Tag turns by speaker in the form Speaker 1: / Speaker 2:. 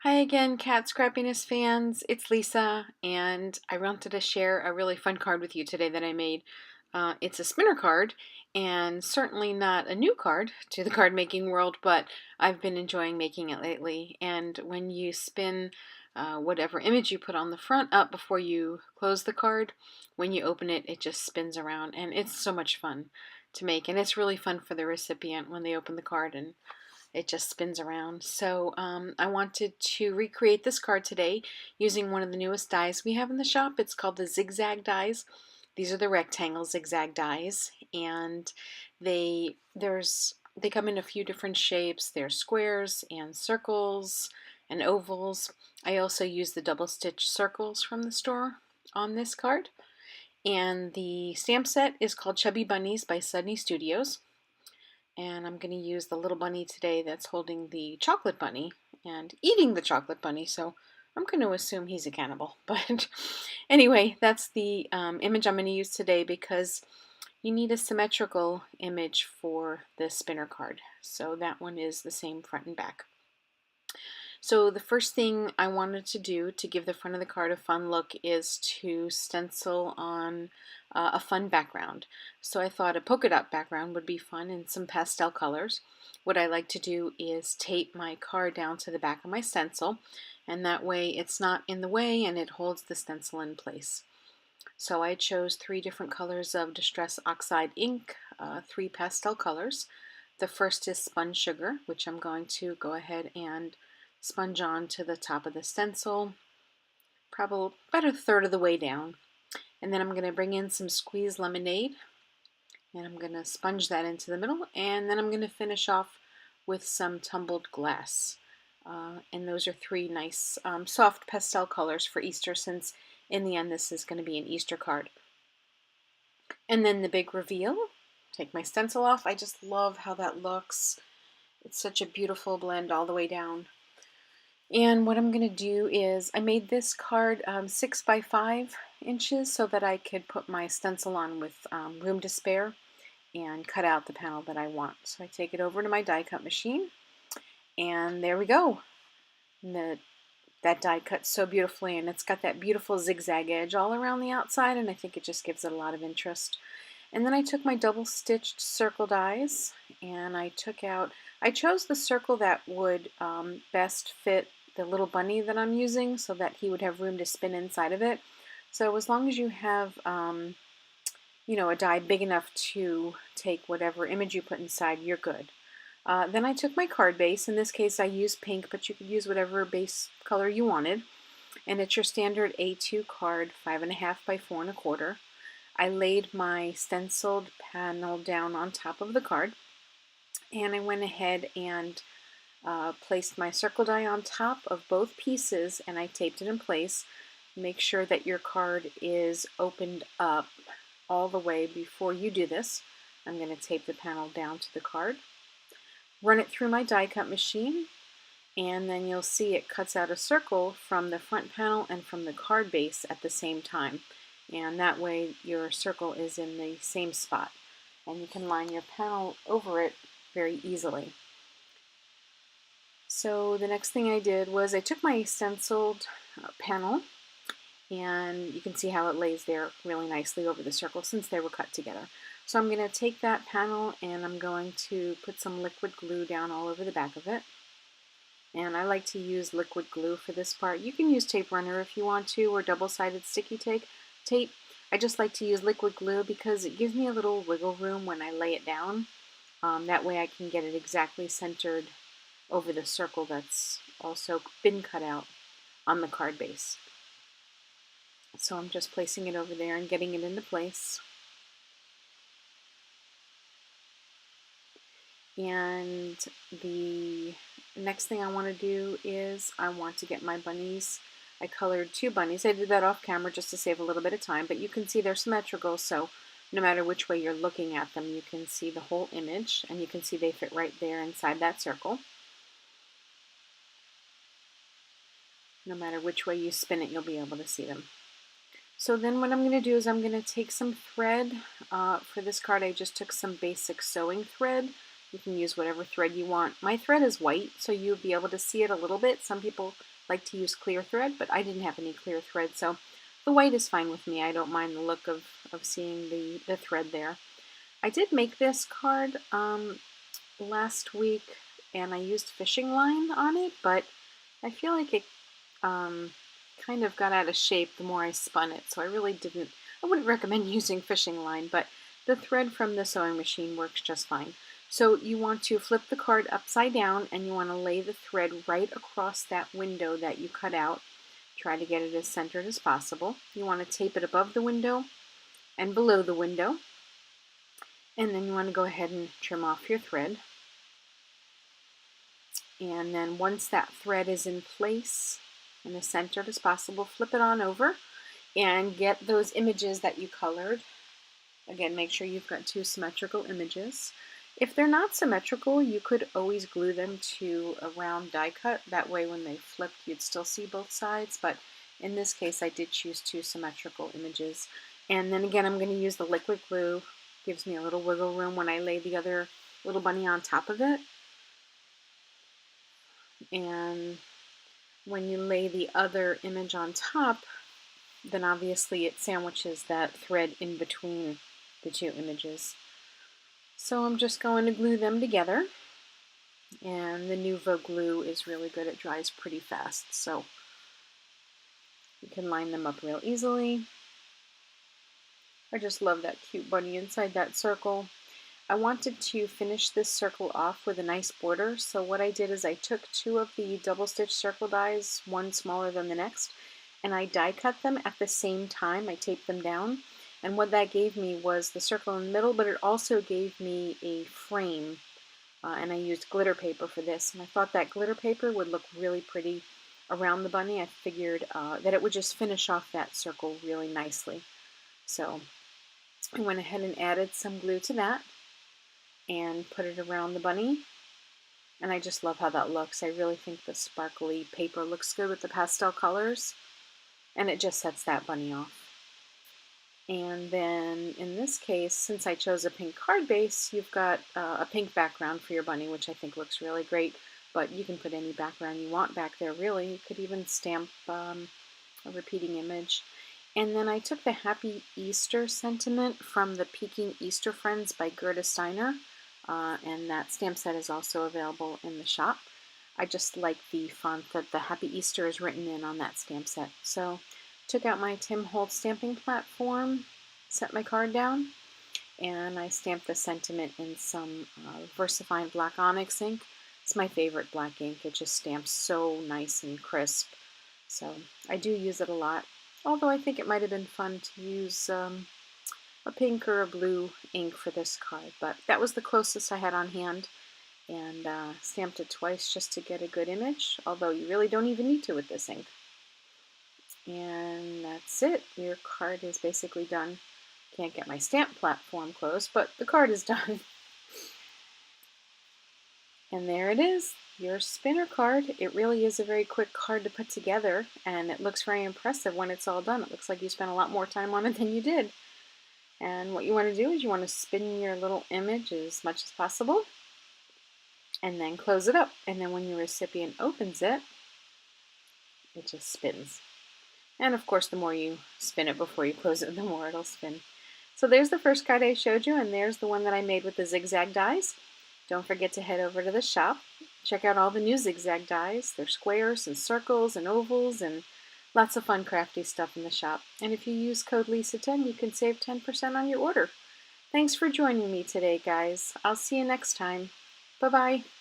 Speaker 1: Hi again, Cat Scrappiness fans. It's Lisa, and I wanted to share a really fun card with you today that I made. It's a spinner card, and certainly not a new card to the card making world, but I've been enjoying making it lately. And when you spin whatever image you put on the front up before you close the card, when you open it, it just spins around, and it's so much fun to make. And it's really fun for the recipient when they open the card and it just spins around. So I wanted to recreate this card today using one of the newest dies we have in the shop. It's called the zigzag dies. These are the rectangle zigzag dies, and they come in a few different shapes. They're squares and circles and ovals. I also use the double stitch circles from the store on this card. And the stamp set is called Chubby Bunnies by Sunny Studios. And I'm going to use the little bunny today that's holding the chocolate bunny and eating the chocolate bunny, so I'm going to assume he's a cannibal. But anyway, that's the image I'm going to use today because you need a symmetrical image for the spinner card. So that one is the same front and back. So the first thing I wanted to do to give the front of the card a fun look is to stencil on a fun background. So I thought a polka dot background would be fun and some pastel colors. What I like to do is tape my card down to the back of my stencil, and that way it's not in the way and it holds the stencil in place. So I chose 3 different colors of Distress Oxide ink, 3 pastel colors. The first is Spun Sugar, which I'm going to go ahead and sponge on to the top of the stencil, probably about a third of the way down. And then I'm going to bring in some squeezed lemonade, and I'm going to sponge that into the middle, and then I'm going to finish off with some tumbled glass. And those are 3 nice soft pastel colors for Easter, since in the end this is going to be an Easter card. And then the big reveal. Take my stencil off. I just love how that looks. It's such a beautiful blend all the way down. And what I'm going to do is, I made this card 6 by 5 inches so that I could put my stencil on with room to spare and cut out the panel that I want. So I take it over to my die cut machine, and there we go. That die cuts so beautifully, and it's got that beautiful zigzag edge all around the outside, and I think it just gives it a lot of interest. And then I took my double stitched circle dies, and I chose the circle that would best fit the little bunny that I'm using, so that he would have room to spin inside of it. So as long as you have a die big enough to take whatever image you put inside, you're good. Then I took my card base. In this case I used pink, but you could use whatever base color you wanted. And it's your standard A2 card, 5.5 by 4 1/4. I laid my stenciled panel down on top of the card, and I went ahead and placed my circle die on top of both pieces, and I taped it in place. Make sure that your card is opened up all the way before you do this. I'm going to tape the panel down to the card, run it through my die cut machine, and then you'll see it cuts out a circle from the front panel and from the card base at the same time. And that way your circle is in the same spot, and you can line your panel over it very easily. So the next thing I did was I took my stenciled panel, and you can see how it lays there really nicely over the circle since they were cut together. So I'm going to take that panel and I'm going to put some liquid glue down all over the back of it. And I like to use liquid glue for this part. You can use tape runner if you want to, or double-sided sticky tape. I just like to use liquid glue because it gives me a little wiggle room when I lay it down. That way I can get it exactly centered over the circle that's also been cut out on the card base. So I'm just placing it over there and getting it into place. And the next thing I want to do is I want to get my bunnies. I colored 2 bunnies. I did that off camera just to save a little bit of time, but you can see they're symmetrical, so no matter which way you're looking at them, you can see the whole image, and you can see they fit right there inside that circle. No matter which way you spin it, you'll be able to see them. So then what I'm going to do is I'm going to take some thread. For this card I just took some basic sewing thread. You can use whatever thread you want. My thread is white, so you'll be able to see it a little bit. Some people like to use clear thread, but I didn't have any clear thread, so the white is fine with me. I don't mind the look of seeing the thread there. I did make this card last week, and I used fishing line on it, but I feel like it kind of got out of shape the more I spun it, so I wouldn't recommend using fishing line, but the thread from the sewing machine works just fine. So you want to flip the card upside down, and you want to lay the thread right across that window that you cut out. Try to get it as centered as possible. You want to tape it above the window and below the window, and then you want to go ahead and trim off your thread. And then once that thread is in place and as centered as possible, flip it on over and get those images that you colored. Again, make sure you've got two symmetrical images. If they're not symmetrical, you could always glue them to a round die cut. That way when they flipped, you'd still see both sides, but in this case I did choose two symmetrical images. And then again, I'm going to use the liquid glue. Gives me a little wiggle room when I lay the other little bunny on top of it. And when you lay the other image on top, then obviously it sandwiches that thread in between the two images. So I'm just going to glue them together, and the Nuvo glue is really good. It dries pretty fast, so you can line them up real easily. I just love that cute bunny inside that circle. I wanted to finish this circle off with a nice border, so what I did is I took two of the double stitch circle dies, one smaller than the next, and I die cut them at the same time. I taped them down, and what that gave me was the circle in the middle, but it also gave me a frame, and I used glitter paper for this, and I thought that glitter paper would look really pretty around the bunny. I figured that it would just finish off that circle really nicely. So I went ahead and added some glue to that and put it around the bunny, and I just love how that looks. I really think the sparkly paper looks good with the pastel colors, and it just sets that bunny off. And then in this case, since I chose a pink card base, you've got a pink background for your bunny, which I think looks really great, but you can put any background you want back there, really. You could even stamp a repeating image. And then I took the Happy Easter sentiment from the Peking Easter Friends by Gerda Steiner, and that stamp set is also available in the shop. I just like the font that the Happy Easter is written in on that stamp set. So took out my Tim Holtz stamping platform, set my card down, and I stamped the sentiment in some VersaFine Black Onyx ink. It's my favorite black ink. It just stamps so nice and crisp. So I do use it a lot. Although I think it might have been fun to use a pink or a blue ink for this card. But that was the closest I had on hand, and stamped it twice just to get a good image. Although you really don't even need to with this ink. And that's it. Your card is basically done. Can't get my stamp platform closed, but the card is done. And there it is, your spinner card. It really is a very quick card to put together, and it looks very impressive when it's all done. It looks like you spent a lot more time on it than you did. And what you want to do is you want to spin your little image as much as possible, and then close it up. And then when your recipient opens it, it just spins. And of course, the more you spin it before you close it, the more it'll spin. So there's the first card I showed you, and there's the one that I made with the zigzag dies. Don't forget to head over to the shop. Check out all the new zigzag dies. They're squares and circles and ovals and lots of fun crafty stuff in the shop. And if you use code Lisa10, you can save 10% on your order. Thanks for joining me today, guys. I'll see you next time. Bye-bye.